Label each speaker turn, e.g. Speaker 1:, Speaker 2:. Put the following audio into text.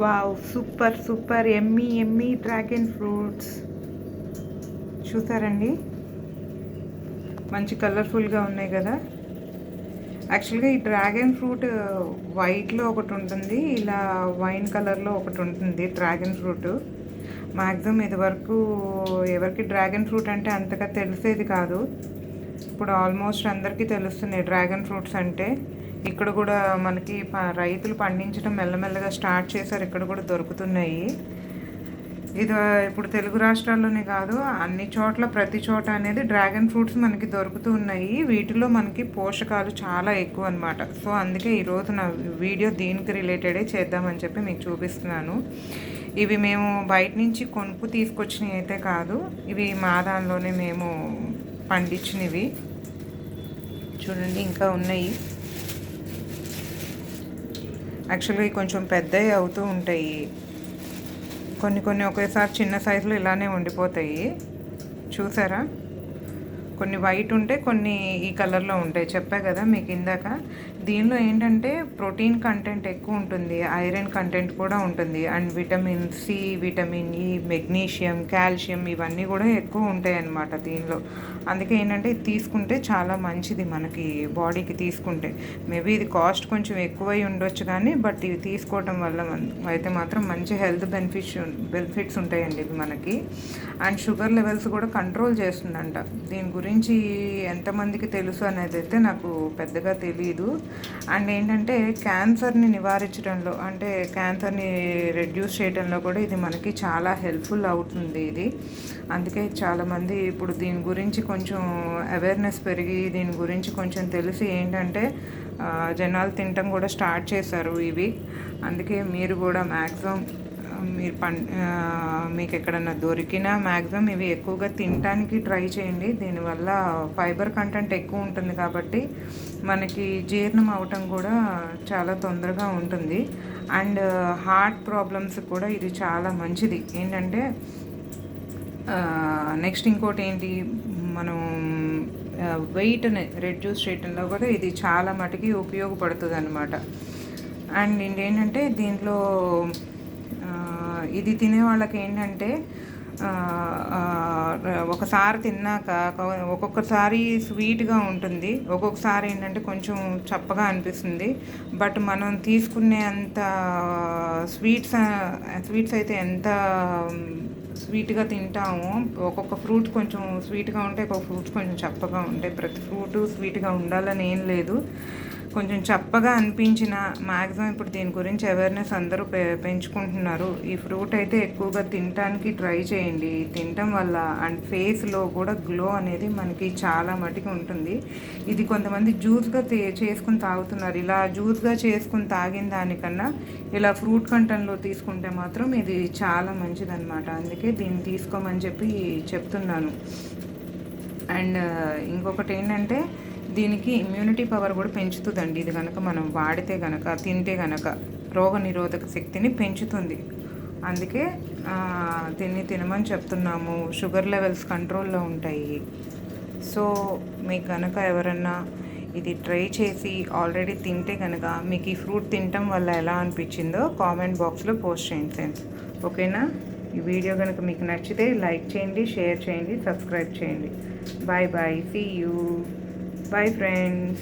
Speaker 1: Wow! Super super యమ్మీ యమ్మీ dragon fruits చూసారండి, మంచి కలర్ఫుల్గా ఉన్నాయి కదా. యాక్చువల్గా ఈ డ్రాగన్ ఫ్రూట్ వైట్లో ఒకటి ఉంటుంది, ఇలా వైన్ కలర్లో ఒకటి ఉంటుంది డ్రాగన్ ఫ్రూట్. మ్యాక్సిమం ఇదివరకు ఎవరికి డ్రాగన్ ఫ్రూట్ అంటే అంతగా తెలిసేది కాదు. ఇప్పుడు ఆల్మోస్ట్ అందరికీ తెలుస్తున్నాయి డ్రాగన్ ఫ్రూట్స్ అంటే. ఇక్కడ కూడా మనకి రైతులు పండించడం మెల్లమెల్లగా స్టార్ట్ చేశారు, ఇక్కడ కూడా దొరుకుతున్నాయి. ఇది ఇప్పుడు తెలుగు రాష్ట్రాల్లోనే కాదు, అన్ని చోట్ల ప్రతి చోట అనేది డ్రాగన్ ఫ్రూట్స్ మనకి దొరుకుతూ ఉన్నాయి. వీటిలో మనకి పోషకాలు చాలా ఎక్కువ అనమాట. సో అందుకే ఈరోజు నా వీడియో దీనికి రిలేటెడే చేద్దామని చెప్పి మీకు చూపిస్తున్నాను. ఇవి మేము బయట నుంచి కొనుక్కు తీసుకొచ్చినవి అయితే కాదు, ఇవి మా దానిలోనే మేము పండించినవి. చూడండి ఇంకా ఉన్నాయి. యాక్చువల్గా కొంచెం పెద్దవి అవుతూ ఉంటాయి, కొన్ని ఒకేసారి చిన్న సైజులో ఇలానే ఉండిపోతాయి. చూసారా, కొన్ని వైట్ ఉంటాయి, కొన్ని ఈ కలర్లో ఉంటాయి. చెప్పా కదా మీకు ఇందాక. దీనిలో ఏంటంటే ప్రోటీన్ కంటెంట్ ఎక్కువ ఉంటుంది, ఐరన్ కంటెంట్ కూడా ఉంటుంది, and vitamin C, vitamin E, magnesium, calcium ఇవన్నీ కూడా ఎక్కువ ఉంటాయి అన్నమాట దీనిలో. అందుకే ఏంటంటే ఇది తీసుకుంటే చాలా మంచిది మనకి బాడీకి తీసుకుంటే. మేబీ ఇది కాస్ట్ కొంచెం ఎక్కువై ఉండొచ్చు కానీ, బట్ ఇవి తీసుకోవటం వల్ల అయితే మాత్రం మంచి హెల్త్ బెనిఫిట్స్ ఉంటాయండి ఇవి మనకి. అండ్ షుగర్ లెవెల్స్ కూడా కంట్రోల్ చేస్తుందంట. దీని గురించి ఎంతమందికి తెలుసు అనేది అయితే నాకు పెద్దగా తెలియదు. అండ్ ఏంటంటే క్యాన్సర్ని నివారించడంలో, అంటే క్యాన్సర్ని రెడ్యూస్ చేయడంలో కూడా ఇది మనకి చాలా హెల్ప్ఫుల్ అవుతుంది ఇది. అందుకే చాలామంది ఇప్పుడు దీని గురించి కొంచెం అవేర్నెస్ పెరిగి దీని గురించి కొంచెం తెలిసి ఏంటంటే జనాలు తినటం కూడా స్టార్ట్ చేశారు ఇవి. అందుకే మీరు కూడా మ్యాక్సిమం మీరు మీకు ఎక్కడన్నా దొరికినా మ్యాక్సిమం ఇవి ఎక్కువగా తినడానికి ట్రై చేయండి. దీనివల్ల ఫైబర్ కంటెంట్ ఎక్కువ ఉంటుంది కాబట్టి మనకి జీర్ణం అవటం కూడా చాలా తొందరగా ఉంటుంది. అండ్ హార్ట్ ప్రాబ్లమ్స్ కూడా ఇది చాలా మంచిది. ఏంటంటే నెక్స్ట్ ఇంకోటి ఏంటి, మనం వెయిట్ని రెడ్యూస్ చేయడంలో కూడా ఇది చాలా మటుకి ఉపయోగపడుతుంది అనమాట. అండ్ ఏంటంటే దీంట్లో ఇది తినే వాళ్ళకి ఏంటంటే ఒకసారి తిన్నాక ఒక్కొక్కసారి స్వీట్గా ఉంటుంది, ఒక్కొక్కసారి ఏంటంటే కొంచెం చప్పగా అనిపిస్తుంది. బట్ మనం తీసుకునే అంత స్వీట్స్ అయితే ఎంత స్వీట్గా తింటాము. ఒక్కొక్క ఫ్రూట్ కొంచెం స్వీట్గా ఉంటాయి, ఒక్కొక్క ఫ్రూట్స్ కొంచెం చప్పగా ఉంటాయి. ప్రతి ఫ్రూటు స్వీట్గా ఉండాలని ఏం లేదు. కొంచెం చప్పగా అనిపించిన మ్యాక్సిమం ఇప్పుడు దీని గురించి అవేర్నెస్ అందరూ పెంచుకుంటున్నారు. ఈ ఫ్రూట్ అయితే ఎక్కువగా తినడానికి ట్రై చేయండి. తినటం వల్ల అండ్ ఫేస్లో కూడా గ్లో అనేది మనకి చాలా మటుకు ఉంటుంది. ఇది కొంతమంది జ్యూస్గా చేసుకుని తాగుతున్నారు. ఇలా జ్యూస్గా చేసుకుని తాగిన దానికన్నా ఇలా ఫ్రూట్ కంటెంట్లో తీసుకుంటే మాత్రం ఇది చాలా మంచిదన్నమాట. అందుకే దీన్ని తీసుకోమని చెప్పి చెప్తున్నాను. అండ్ ఇంకొకటి ఏంటంటే దీనికి ఇమ్యూనిటీ పవర్ కూడా పెంచుతుందండి. ఇది కనుక మనం వాడితే కనుక, తింటే కనుక రోగనిరోధక శక్తిని పెంచుతుంది. అందుకే దీన్ని తినమని చెప్తున్నాము. షుగర్ లెవెల్స్ కంట్రోల్లో ఉంటాయి. సో మీకు కనుక ఎవరన్నా ఇది ట్రై చేసి ఆల్రెడీ తింటే కనుక మీకు ఈ ఫ్రూట్ తినటం వల్ల ఎలా అనిపించిందో కామెంట్ బాక్స్లో పోస్ట్ చేయండి ఫ్రెండ్స్. ఓకేనా? ఈ వీడియో కనుక మీకు నచ్చితే లైక్ చేయండి, షేర్ చేయండి, సబ్స్క్రైబ్ చేయండి. Bye bye, see you. Bye friends.